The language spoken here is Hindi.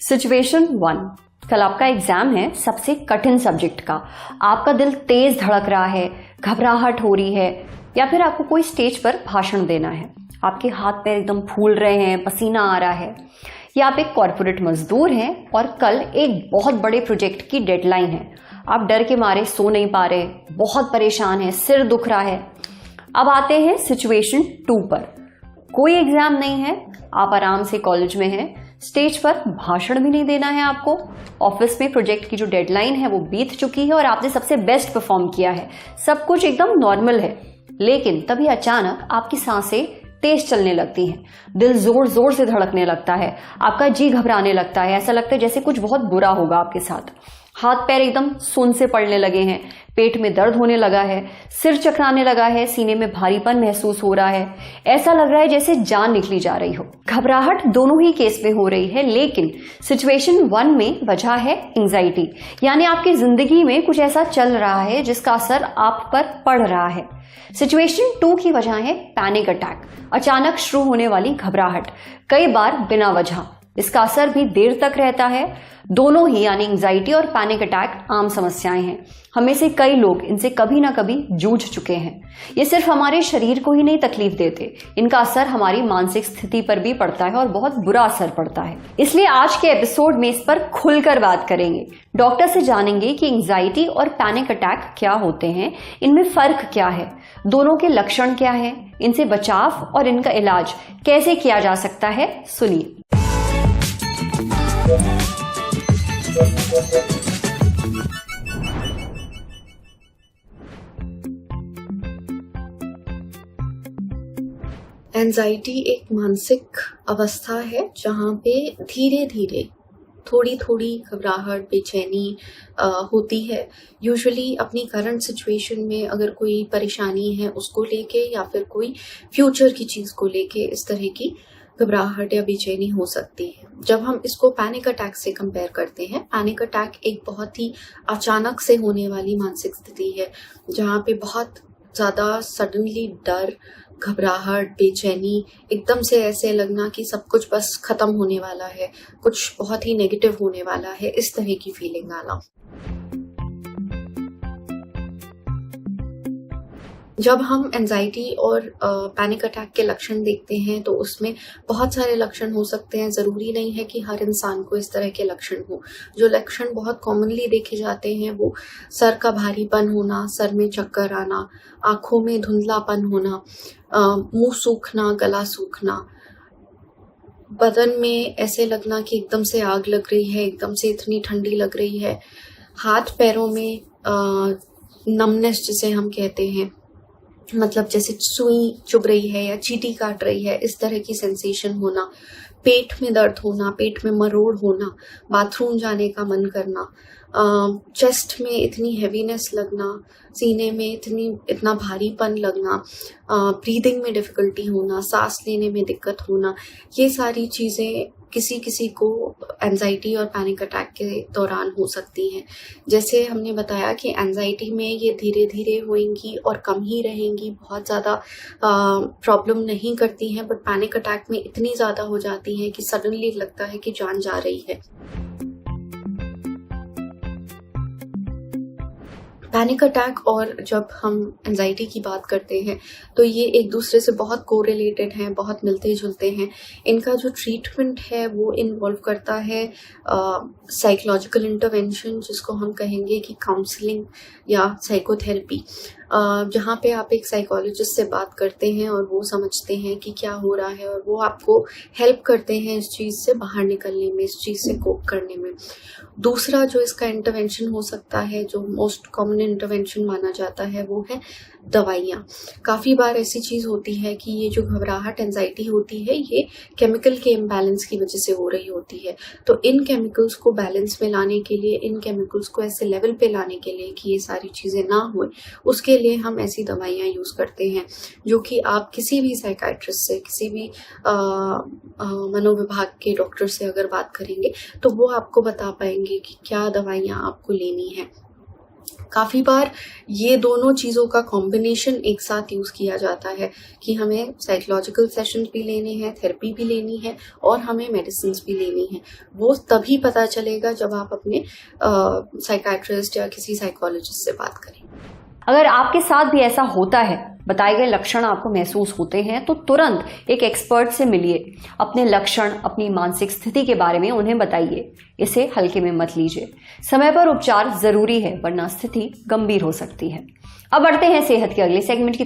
सिचुएशन 1। कल आपका एग्जाम है सबसे कठिन सब्जेक्ट का। आपका दिल तेज धड़क रहा है, घबराहट हो रही है, या फिर आपको कोई स्टेज पर भाषण देना है। आपके हाथ पैर एकदम फूल रहे हैं, पसीना आ रहा है। या आप एक कॉर्पोरेट मजदूर हैं और कल एक बहुत बड़े प्रोजेक्ट की डेडलाइन है। आप डर के मारे सो नहीं पा रहे, बहुत परेशान है, सिर दुख रहा है। अब आते हैं सिचुएशन 2 पर। कोई एग्जाम नहीं है, आप आराम से कॉलेज में हैं, स्टेज पर भाषण भी नहीं देना है आपको। ऑफिस में प्रोजेक्ट की जो डेडलाइन है वो बीत चुकी है और आपने सबसे बेस्ट परफॉर्म किया है, सब कुछ एकदम नॉर्मल है। लेकिन तभी अचानक आपकी सांसें तेज चलने लगती हैं, दिल जोर जोर से धड़कने लगता है, आपका जी घबराने लगता है, ऐसा लगता है जैसे कुछ बहुत बुरा होगा आपके साथ। हाथ पैर एकदम सुन्न से पड़ने लगे हैं, पेट में दर्द होने लगा है, सिर चकराने लगा है, सीने में भारीपन महसूस हो रहा है, ऐसा लग रहा है जैसे जान निकली जा रही हो। घबराहट दोनों ही केस में हो रही है, लेकिन सिचुएशन 1 में वजह है एंजाइटी, यानी आपकी जिंदगी में कुछ ऐसा चल रहा है जिसका असर आप पर पड़ रहा है। सिचुएशन 2 की वजह है पैनिक अटैक, अचानक शुरू होने वाली घबराहट, कई बार बिना वजह। इसका असर भी देर तक रहता है। दोनों ही यानी एंजाइटी और पैनिक अटैक आम समस्याएं हैं। हमें से कई लोग इनसे कभी ना कभी जूझ चुके हैं। ये सिर्फ हमारे शरीर को ही नहीं तकलीफ देते, इनका असर हमारी मानसिक स्थिति पर भी पड़ता है और बहुत बुरा असर पड़ता है। इसलिए आज के एपिसोड में इस पर खुलकर बात करेंगे। डॉक्टर से जानेंगे कि एंजाइटी और पैनिक अटैक क्या होते हैं, इनमें फर्क क्या है, दोनों के लक्षण क्या हैं, इनसे बचाव और इनका इलाज कैसे किया जा सकता है, सुनिए। एंजाइटी एक मानसिक अवस्था है जहाँ पे धीरे धीरे थोड़ी थोड़ी घबराहट, बेचैनी होती है। यूजुअली अपनी करंट सिचुएशन में अगर कोई परेशानी है उसको लेके या फिर कोई फ्यूचर की चीज को लेके इस तरह की घबराहट या बेचैनी हो सकती है। जब हम इसको पैनिक अटैक से कंपेयर करते हैं, पैनिक अटैक एक बहुत ही अचानक से होने वाली मानसिक स्थिति है जहाँ पे बहुत ज्यादा सडनली डर, घबराहट, बेचैनी, एकदम से ऐसे लगना कि सब कुछ बस खत्म होने वाला है, कुछ बहुत ही नेगेटिव होने वाला है, इस तरह की फीलिंग आना। जब हम एंजाइटी और पैनिक अटैक के लक्षण देखते हैं तो उसमें बहुत सारे लक्षण हो सकते हैं। जरूरी नहीं है कि हर इंसान को इस तरह के लक्षण हो। जो लक्षण बहुत कॉमनली देखे जाते हैं वो सर का भारीपन होना, सर में चक्कर आना, आंखों में धुंधलापन होना, मुंह सूखना, गला सूखना, बदन में ऐसे लगना कि एकदम से आग लग रही है, एकदम से इतनी ठंडी लग रही है, हाथ पैरों में नमनेस जिसे हम कहते हैं, मतलब जैसे सुई चुभ रही है या चींटी काट रही है, इस तरह की सेंसेशन होना, पेट में दर्द होना, पेट में मरोड़ होना, बाथरूम जाने का मन करना, चेस्ट में इतनी हैवीनेस लगना, सीने में इतना भारीपन लगना, ब्रीदिंग में डिफिकल्टी होना, सांस लेने में दिक्कत होना, ये सारी चीजें किसी किसी को एंजाइटी और पैनिक अटैक के दौरान हो सकती हैं। जैसे हमने बताया कि एंजाइटी में ये धीरे धीरे होएंगी और कम ही रहेंगी, बहुत ज़्यादा प्रॉब्लम नहीं करती हैं, बट पैनिक अटैक में इतनी ज़्यादा हो जाती हैं कि सडनली लगता है कि जान जा रही है। पैनिक अटैक और जब हम एंजाइटी की बात करते हैं तो ये एक दूसरे से बहुत कोरिलेटेड हैं, बहुत मिलते जुलते हैं। इनका जो ट्रीटमेंट है वो इन्वॉल्व करता है साइकोलॉजिकल इंटरवेंशन, जिसको हम कहेंगे कि काउंसलिंग या साइकोथेरेपी, जहाँ पे आप एक साइकोलॉजिस्ट से बात करते हैं और वो समझते हैं कि क्या हो रहा है और वो आपको हेल्प करते हैं इस चीज़ से बाहर निकलने में, इस चीज़ से कोप करने में। दूसरा जो इसका इंटरवेंशन हो सकता है, जो मोस्ट कॉमन इंटरवेंशन माना जाता है, वो है दवाइयाँ। काफ़ी बार ऐसी चीज़ होती है कि ये जो घबराहट, एंजाइटी होती है, ये केमिकल के इम्बैलेंस की वजह से हो रही होती है। तो इन केमिकल्स को बैलेंस में लाने के लिए, इन केमिकल्स को ऐसे लेवल पे लाने के लिए कि ये सारी चीज़ें ना हो, उसके लिए हम ऐसी दवाइयाँ यूज़ करते हैं जो कि आप किसी भी साइकाइट्रिस्ट से, किसी भी मनोविभाग के डॉक्टर से अगर बात करेंगे तो वो आपको बता पाएंगे कि क्या दवाइयाँ आपको लेनी है। काफ़ी बार ये दोनों चीज़ों का कॉम्बिनेशन एक साथ यूज़ किया जाता है कि हमें साइकोलॉजिकल सेशंस भी लेने हैं, थेरेपी भी लेनी है और हमें मेडिसिन भी लेनी है। वो तभी पता चलेगा जब आप अपने साइकाट्रिस्ट या किसी साइकोलॉजिस्ट से बात करें। अगर आपके साथ भी ऐसा होता है, बताए गए लक्षण आपको महसूस होते हैं, तो तुरंत एक एक्सपर्ट से मिलिए। अपने लक्षण, अपनी मानसिक स्थिति के बारे में उन्हें बताइए। इसे हल्के में मत लीजिए। समय पर उपचार जरूरी है, वरना स्थिति गंभीर हो सकती है। अब बढ़ते हैं सेहत के अगले सेगमेंट की